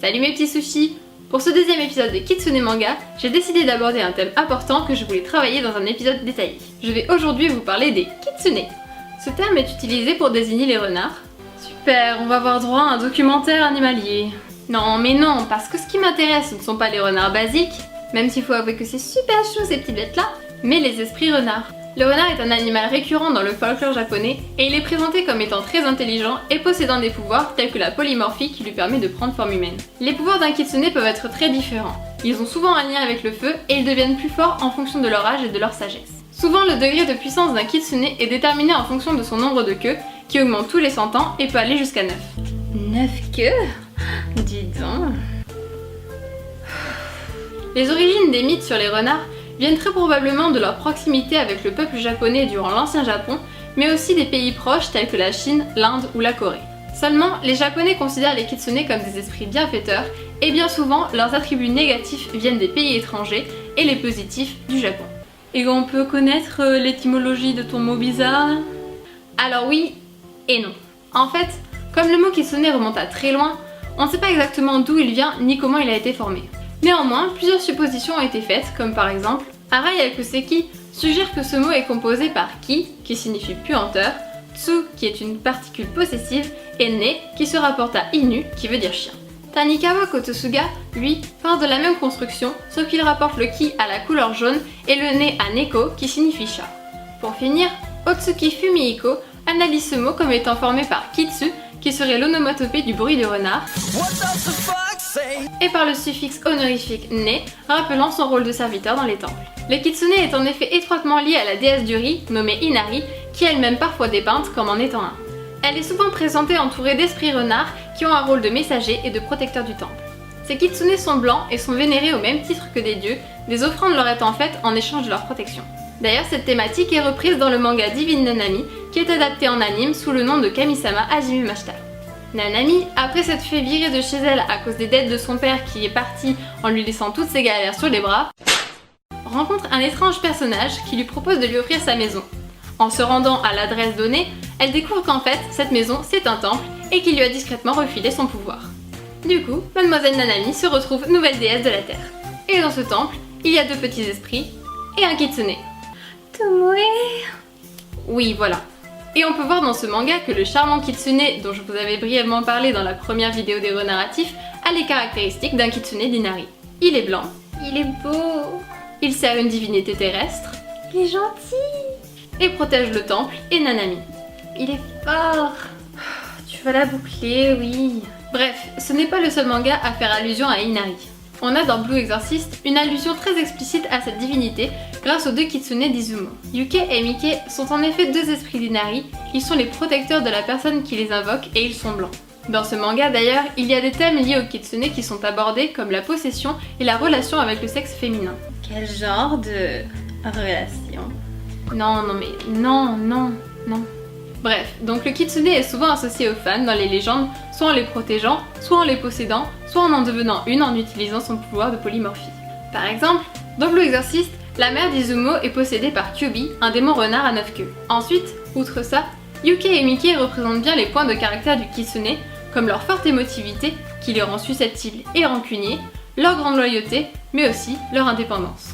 Salut mes petits sushis! Pour ce deuxième épisode de Kitsune Manga, j'ai décidé d'aborder un thème important que je voulais travailler dans un épisode détaillé. Je vais aujourd'hui vous parler des kitsune. Ce terme est utilisé pour désigner les renards. Super, on va avoir droit à un documentaire animalier. Non mais non, parce que ce qui m'intéresse ce ne sont pas les renards basiques, même s'il faut avouer que c'est super chou ces petits bêtes là, mais les esprits renards. Le renard est un animal récurrent dans le folklore japonais et il est présenté comme étant très intelligent et possédant des pouvoirs tels que la polymorphie qui lui permet de prendre forme humaine. Les pouvoirs d'un kitsune peuvent être très différents. Ils ont souvent un lien avec le feu et ils deviennent plus forts en fonction de leur âge et de leur sagesse. Souvent le degré de puissance d'un kitsune est déterminé en fonction de son nombre de queues qui augmente tous les 100 ans et peut aller jusqu'à 9. 9 queues? Dis donc. Les origines des mythes sur les renards viennent très probablement de leur proximité avec le peuple japonais durant l'ancien Japon, mais aussi des pays proches tels que la Chine, l'Inde ou la Corée. Seulement, les Japonais considèrent les kitsune comme des esprits bienfaiteurs, et bien souvent, leurs attributs négatifs viennent des pays étrangers et les positifs du Japon. Et on peut connaître l'étymologie de ton mot bizarre? Alors oui et non. En fait, comme le mot kitsune remonte à très loin, on ne sait pas exactement d'où il vient ni comment il a été formé. Néanmoins, plusieurs suppositions ont été faites, comme par exemple, Arai Yakuseki suggère que ce mot est composé par ki, qui signifie puanteur, tsu, qui est une particule possessive, et ne, qui se rapporte à inu, qui veut dire chien. Tanikawa Kotosuga, lui, part de la même construction, sauf qu'il rapporte le ki à la couleur jaune et le ne à neko, qui signifie chat. Pour finir, Otsuki Fumihiko analyse ce mot comme étant formé par kitsu, qui serait l'onomatopée du bruit du renard, et par le suffixe honorifique ne, rappelant son rôle de serviteur dans les temples. Le kitsune est en effet étroitement lié à la déesse du riz, nommée Inari, qui est elle-même parfois dépeinte comme en étant un. Elle est souvent présentée entourée d'esprits renards qui ont un rôle de messager et de protecteur du temple. Ces kitsune sont blancs et sont vénérés au même titre que des dieux, des offrandes leur étant faites en échange de leur protection. D'ailleurs, cette thématique est reprise dans le manga Divine Nanami, qui est adapté en anime sous le nom de Kamisama Hajime Mashita. Nanami, après s'être fait virer de chez elle à cause des dettes de son père qui est parti en lui laissant toutes ses galères sur les bras, rencontre un étrange personnage qui lui propose de lui offrir sa maison. En se rendant à l'adresse donnée, elle découvre qu'en fait, cette maison c'est un temple et qu'il lui a discrètement refilé son pouvoir. Du coup, Mademoiselle Nanami se retrouve nouvelle déesse de la terre. Et dans ce temple, il y a deux petits esprits et un kitsune. Tomoe. Oui, voilà. Et on peut voir dans ce manga que le charmant kitsune, dont je vous avais brièvement parlé dans la première vidéo d'héros narratifs, a les caractéristiques d'un kitsune d'Inari. Il est blanc. Il est beau. Il sert une divinité terrestre. Il est gentil. Et protège le temple et Nanami. Il est fort. Tu vas la boucler, oui. Bref, ce n'est pas le seul manga à faire allusion à Inari. On a dans Blue Exorcist une allusion très explicite à cette divinité grâce aux deux kitsune d'Izumo. Yuke et Mike sont en effet deux esprits d'Inari, ils sont les protecteurs de la personne qui les invoque et ils sont blancs. Dans ce manga d'ailleurs, il y a des thèmes liés aux kitsune qui sont abordés comme la possession et la relation avec le sexe féminin. Quel genre de relation? Non. Bref, donc le kitsune est souvent associé aux femmes dans les légendes, soit en les protégeant, soit en les possédant, soit en devenant une en utilisant son pouvoir de polymorphie. Par exemple, dans Blue Exorcist, la mère d'Izumo est possédée par Kyubi, un démon renard à 9 queues. Ensuite, outre ça, Yuke et Mike représentent bien les points de caractère du kitsune, comme leur forte émotivité, qui les rend susceptibles et rancuniers, leur grande loyauté, mais aussi leur indépendance.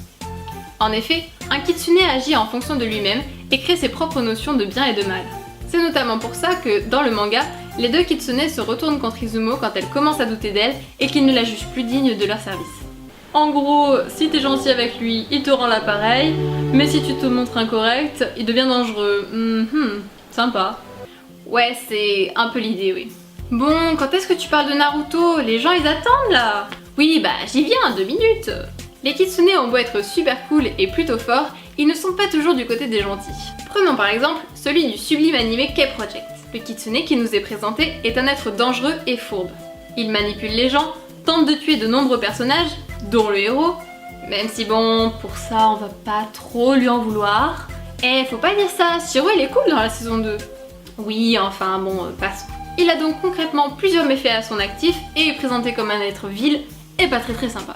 En effet, un kitsune agit en fonction de lui-même et crée ses propres notions de bien et de mal. C'est notamment pour ça que, dans le manga, les deux kitsune se retournent contre Izumo quand elle commence à douter d'elle et qu'ils ne la jugent plus digne de leur service. En gros, si t'es gentil avec lui, il te rend l'appareil, mais si tu te montres incorrect, il devient dangereux. Sympa. Ouais, c'est un peu l'idée, oui. Bon, quand est-ce que tu parles de Naruto? Les gens ils attendent là. Oui, bah j'y viens, 2 minutes. Les kitsune ont beau être super cool et plutôt forts, ils ne sont pas toujours du côté des gentils. Prenons par exemple celui du sublime animé K-Project. Le kitsune qui nous est présenté est un être dangereux et fourbe. Il manipule les gens, tente de tuer de nombreux personnages, dont le héros, même si bon, pour ça on va pas trop lui en vouloir. Faut pas dire ça, Shiro il est cool dans la saison 2. Oui, enfin bon, passons. Il a donc concrètement plusieurs méfaits à son actif et est présenté comme un être vil et pas très sympa.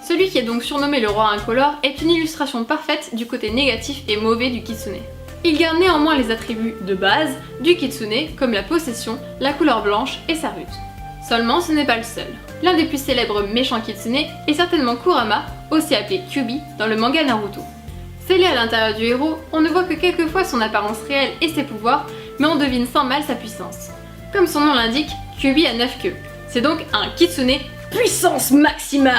Celui qui est donc surnommé le roi incolore est une illustration parfaite du côté négatif et mauvais du kitsune. Il garde néanmoins les attributs de base du kitsune comme la possession, la couleur blanche et sa ruse. Seulement, ce n'est pas le seul. L'un des plus célèbres méchants kitsune est certainement Kurama, aussi appelé Kyuubi dans le manga Naruto. Scellé à l'intérieur du héros, on ne voit que quelquefois son apparence réelle et ses pouvoirs, mais on devine sans mal sa puissance. Comme son nom l'indique, Kyuubi a 9 queues. C'est donc un kitsune puissance maximale.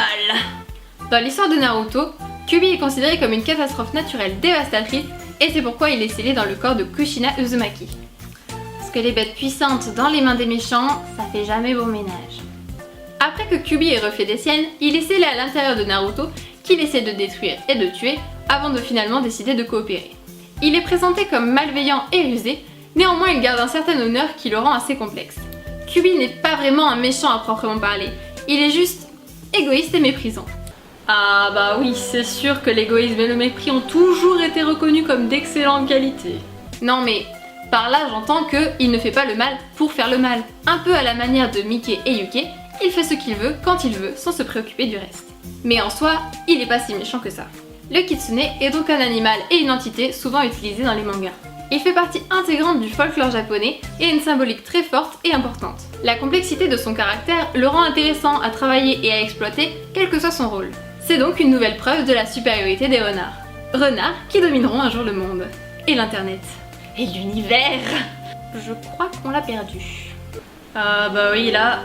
Dans l'histoire de Naruto, Kyuubi est considéré comme une catastrophe naturelle dévastatrice et c'est pourquoi il est scellé dans le corps de Kushina Uzumaki. Parce que les bêtes puissantes dans les mains des méchants, ça fait jamais bon ménage. Après que Kyuubi ait refait des siennes, il est scellé à l'intérieur de Naruto, qu'il essaie de détruire et de tuer, avant de finalement décider de coopérer. Il est présenté comme malveillant et rusé, néanmoins il garde un certain honneur qui le rend assez complexe. Kyuubi n'est pas vraiment un méchant à proprement parler, il est juste égoïste et méprisant. Ah bah oui, c'est sûr que l'égoïsme et le mépris ont toujours été reconnus comme d'excellentes qualités. Non mais, par là j'entends que il ne fait pas le mal pour faire le mal. Un peu à la manière de Mickey et Yuke, il fait ce qu'il veut, quand il veut, sans se préoccuper du reste. Mais en soi, il n'est pas si méchant que ça. Le kitsune est donc un animal et une entité souvent utilisée dans les mangas. Il fait partie intégrante du folklore japonais et a une symbolique très forte et importante. La complexité de son caractère le rend intéressant à travailler et à exploiter, quel que soit son rôle. C'est donc une nouvelle preuve de la supériorité des renards. Renards qui domineront un jour le monde. Et l'internet. Et l'univers. Je crois qu'on l'a perdu. Ah bah oui là...